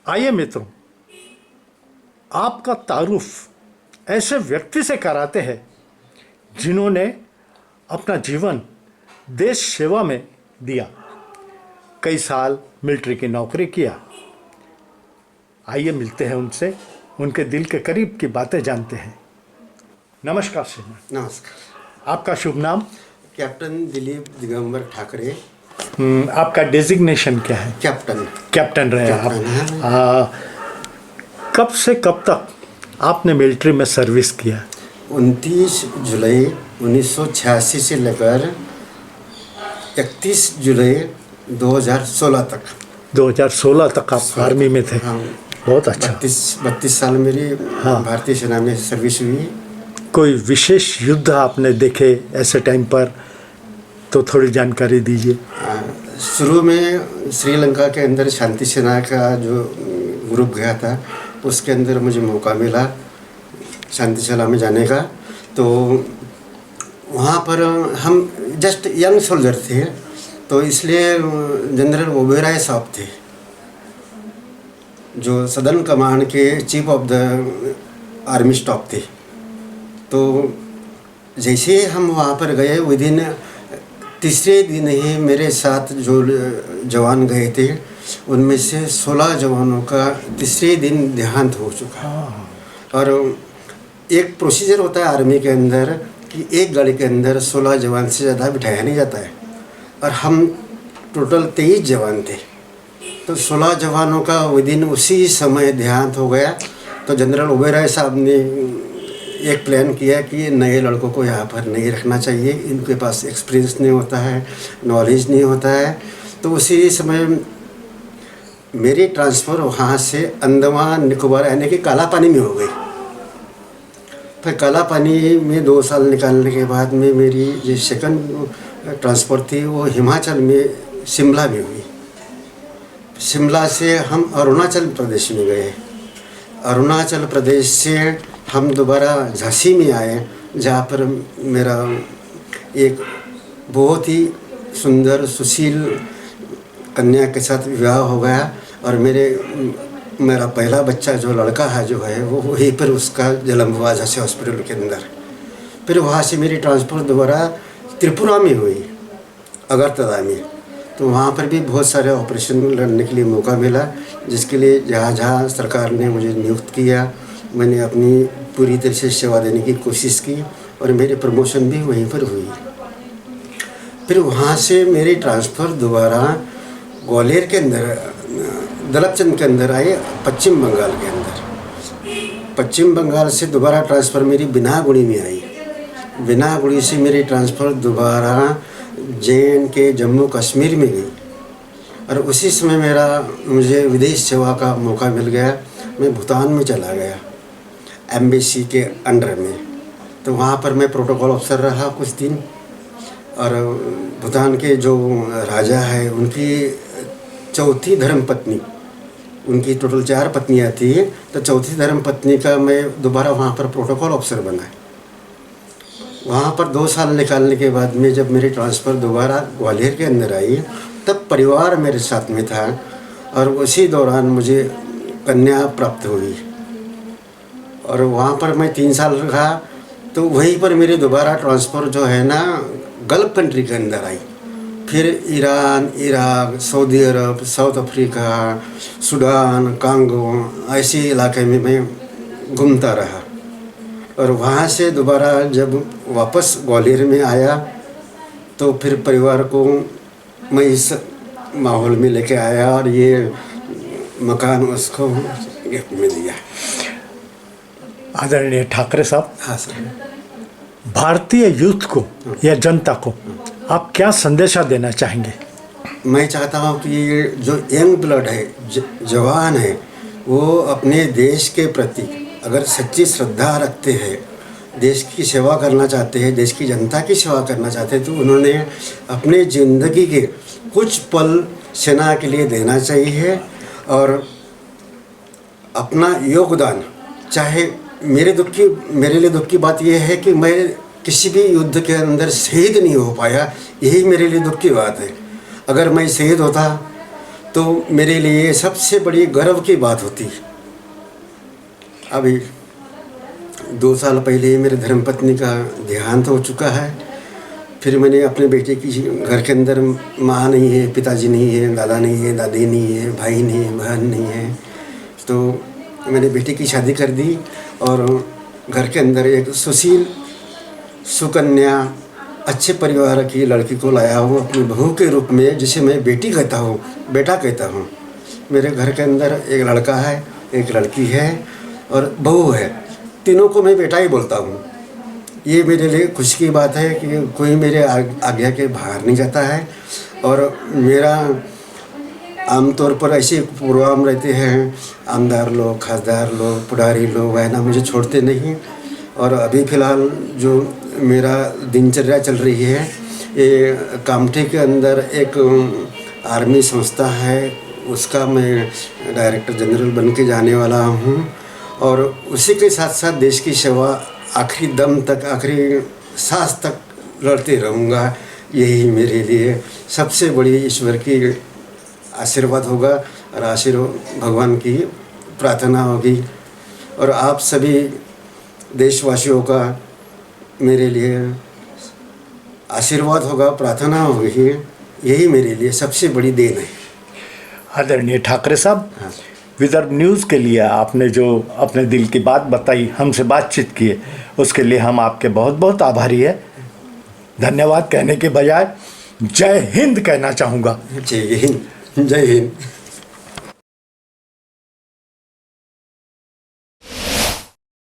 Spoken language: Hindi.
आइए मित्रों, आपका तारुफ ऐसे व्यक्ति से कराते हैं जिन्होंने अपना जीवन देश सेवा में दिया, कई साल मिलिट्री की नौकरी किया। आइए मिलते हैं उनसे, उनके दिल के करीब की बातें जानते हैं। नमस्कार श्रीमान। नमस्कार। आपका शुभ नाम? कैप्टन दिलीप दिगंबर ठाकरे। आपका डेजिग्नेशन क्या है? कैप्टन रहे आप। कब से कब तक आपने मिलिट्री में सर्विस किया? 29 जुलाई 1986 से लेकर 31 जुलाई 2016 तक। 2016 तक आप आर्मी में थे? हाँ, बहुत अच्छा। 32 साल मेरी भारतीय सेना में सर्विस हुई। कोई विशेष युद्ध आपने देखे ऐसे टाइम पर, तो थोड़ी जानकारी दीजिए। शुरू में श्रीलंका के अंदर शांति सेना का जो ग्रुप गया था, उसके अंदर मुझे मौका मिला शांति सेना में जाने का। तो वहाँ पर हम जस्ट यंग सोल्जर थे, तो इसलिए जनरल ओबेरॉय साहब थे जो सदर्न कमांड के chief of the army staff थे। तो जैसे हम वहाँ पर गए, विदिन तीसरे दिन ही मेरे साथ जो जवान गए थे, उनमें से 16 जवानों का तीसरे दिन देहांत हो चुका। और एक प्रोसीजर होता है आर्मी के अंदर कि एक गाड़ी के अंदर 16 जवान से ज़्यादा बिठाया नहीं जाता है, और हम टोटल 23 जवान थे। तो 16 जवानों का विदिन उसी समय देहांत हो गया। तो जनरल ओबेरॉय साहब ने एक प्लान किया कि नए लड़कों को यहाँ पर नहीं रखना चाहिए, इनके पास एक्सपीरियंस नहीं होता है, नॉलेज नहीं होता है। तो उसी समय मेरी ट्रांसफ़र वहाँ से अंडमान निकोबार यानी कि काला पानी में हो गई। फिर काला पानी में 2 साल निकालने के बाद में मेरी जो सेकंड ट्रांसफ़र थी वो हिमाचल में शिमला में हुई। शिमला से हम अरुणाचल प्रदेश में गए। अरुणाचल प्रदेश से हम दोबारा झांसी में आए, जहाँ पर मेरा एक बहुत ही सुंदर सुशील कन्या के साथ विवाह हो गया। और मेरा पहला बच्चा जो लड़का है जो है वो वहीं पर उसका जन्म हुआ झांसी हॉस्पिटल के अंदर। फिर वहाँ से मेरी ट्रांसफ़र दोबारा त्रिपुरा में हुई, अगरतला में। तो वहाँ पर भी बहुत सारे ऑपरेशन लड़ने के लिए मौका मिला, जिसके लिए जहाँ जहाँ सरकार ने मुझे नियुक्त किया, मैंने अपनी पूरी तरह से सेवा देने की कोशिश की, और मेरी प्रमोशन भी वहीं पर हुई। फिर वहाँ से मेरी ट्रांसफ़र दोबारा ग्वालियर के अंदर दलपचंद के अंदर आई, पश्चिम बंगाल के अंदर। पश्चिम बंगाल से दोबारा ट्रांसफ़र मेरी बिनागुड़ी में आई। बिनागुड़ी से मेरी ट्रांसफ़र दोबारा JNK जम्मू कश्मीर में गई। और उसी समय मुझे विदेश सेवा का मौका मिल गया। मैं भूटान में चला गया एम्बेसी के अंडर में। तो वहाँ पर मैं प्रोटोकॉल अफसर रहा कुछ दिन। और भूटान के जो राजा है, उनकी चौथी धर्मपत्नी, उनकी टोटल 4 पत्नियाँ थी, तो चौथी धर्मपत्नी का मैं दोबारा वहाँ पर प्रोटोकॉल अफसर बना। वहाँ पर 2 साल निकालने के बाद में जब मेरी ट्रांसफ़र दोबारा ग्वालियर के अंदर आई, तब परिवार मेरे साथ में था, और उसी दौरान मुझे कन्या प्राप्त हुई। और वहाँ पर मैं 3 साल रहा। तो वहीं पर मेरी दोबारा ट्रांसफ़र जो है ना गल्फ़ कंट्री के अंदर आई। फिर ईरान, इराक, सऊदी अरब, साउथ अफ्रीका, सूडान, कांगो, ऐसे इलाके में मैं घूमता रहा। और वहाँ से दोबारा जब वापस ग्वालियर में आया, तो फिर परिवार को मैं इस माहौल में लेके आया, और ये मकान उसको गिफ्ट में दिया। आदरणीय ठाकरे साहब। हाँ सर। भारतीय यूथ को या जनता को आप क्या संदेशा देना चाहेंगे? मैं चाहता हूँ कि जो यंग ब्लड है, जवान है, वो अपने देश के प्रति अगर सच्ची श्रद्धा रखते हैं, देश की सेवा करना चाहते हैं, देश की जनता की सेवा करना चाहते हैं, तो उन्होंने अपने ज़िंदगी के कुछ पल सेना के लिए देना चाहिए। और अपना योगदान, चाहे मेरे लिए दुख की बात यह है कि मैं किसी भी युद्ध के अंदर शहीद नहीं हो पाया, यही मेरे लिए दुख की बात है। अगर मैं शहीद होता तो मेरे लिए सबसे बड़ी गर्व की बात होती। अभी 2 साल पहले मेरे धर्मपत्नी का देहांत हो चुका है। फिर मैंने अपने बेटे की, घर के अंदर माँ नहीं है, पिताजी नहीं है, दादा नहीं है, दादी नहीं है, भाई नहीं है, बहन नहीं है, तो मैंने बेटे की शादी कर दी और घर के अंदर एक सुशील, सुकन्या, अच्छे परिवार की लड़की को लाया हूँ अपनी बहू के रूप में, जिसे मैं बेटी कहता हूँ, बेटा कहता हूँ। मेरे घर के अंदर एक लड़का है, एक लड़की है और बहू है। तीनों को मैं बेटा ही बोलता हूँ। ये मेरे लिए खुशी की बात है कि कोई मेरे आज्ञा के बाहर नहीं जाता है। और मेरा आमतौर पर ऐसे प्रोग्राम रहते हैं, आमदार लोग, खासदार लोग, पुडारी लोग है ना, मुझे छोड़ते नहीं। और अभी फ़िलहाल जो मेरा दिनचर्या चल रही है, ये कामठी के अंदर एक आर्मी संस्था है, उसका मैं डायरेक्टर जनरल बन के जाने वाला हूँ। और उसी के साथ साथ देश की सेवा आखिरी दम तक, आखिरी सांस तक लड़ते रहूँगा। यही मेरे लिए सबसे बड़ी ईश्वर की आशीर्वाद होगा और आशीर्वाद भगवान की प्रार्थना होगी। और आप सभी देशवासियों का मेरे लिए आशीर्वाद होगा, प्रार्थना होगी। यही मेरे लिए सबसे बड़ी देन है। आदरणीय ठाकरे साहब, हाँ। विदर्भ न्यूज़ के लिए आपने जो अपने दिल की बात बताई, हमसे बातचीत की, उसके लिए हम आपके बहुत बहुत आभारी है। धन्यवाद कहने के बजाय जय हिंद कहना चाहूँगा। जय हिंद, जय हिंद।